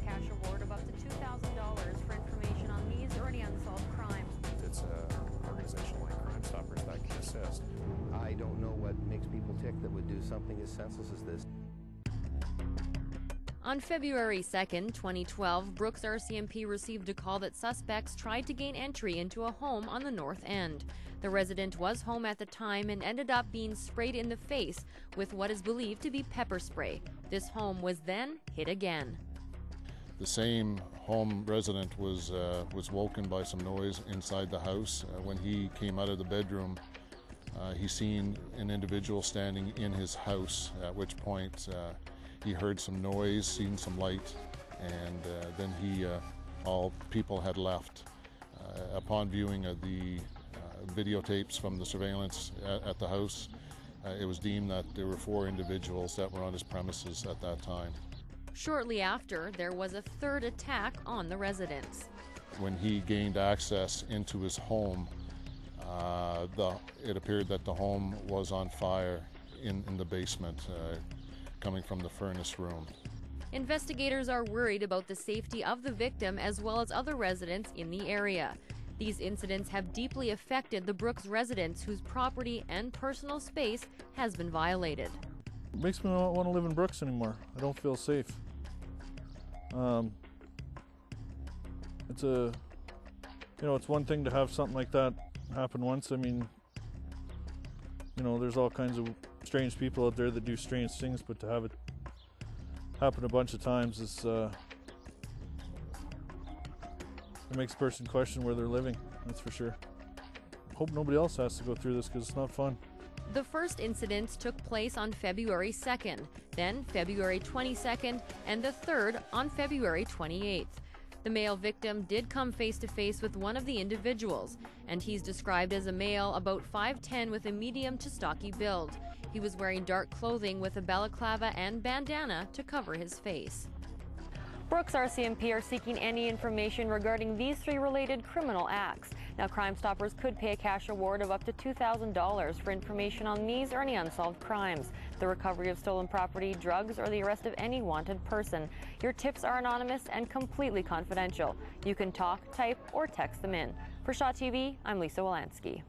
cash award of up to $2,000 for information on these or any unsolved crimes. It's an organization like Crime Stoppers that can assist. I don't know what makes people tick that would do something as senseless as this. On February 2nd, 2012, Brooks RCMP received a call that suspects tried to gain entry into a home on the north end. The resident was home at the time and ended up being sprayed in the face with what is believed to be pepper spray. This home was then hit again. The same home resident was woken by some noise inside the house. When he came out of the bedroom, he seen an individual standing in his house, at which point he heard some noise, seen some light, and then all people had left. Upon viewing of the videotapes from the surveillance at the house, it was deemed that there were 4 individuals that were on his premises at that time. Shortly after, there was a third attack on the residence. When he gained access into his home, it appeared that the home was on fire in the basement, coming from the furnace room. Investigators are worried about the safety of the victim as well as other residents in the area. These incidents have deeply affected the Brooks residents whose property and personal space has been violated. It makes me not want to live in Brooks anymore. I don't feel safe. It's one thing to have something like that happen once. I mean, there's all kinds of strange people out there that do strange things, but to have it happen a bunch of times it makes a person question where they're living, that's for sure. Hope nobody else has to go through this because it's not fun. The first incidents took place on February 2nd, then February 22nd, and the third on February 28th. The male victim did come face-to-face with one of the individuals, and he's described as a male about 5'10" with a medium to stocky build. He was wearing dark clothing with a balaclava and bandana to cover his face. Brooks RCMP are seeking any information regarding these 3 related criminal acts. Now, Crime Stoppers could pay a cash award of up to $2,000 for information on these or any unsolved crimes, the recovery of stolen property, drugs, or the arrest of any wanted person. Your tips are anonymous and completely confidential. You can talk, type, or text them in. For Shaw TV, I'm Lisa Wolanski.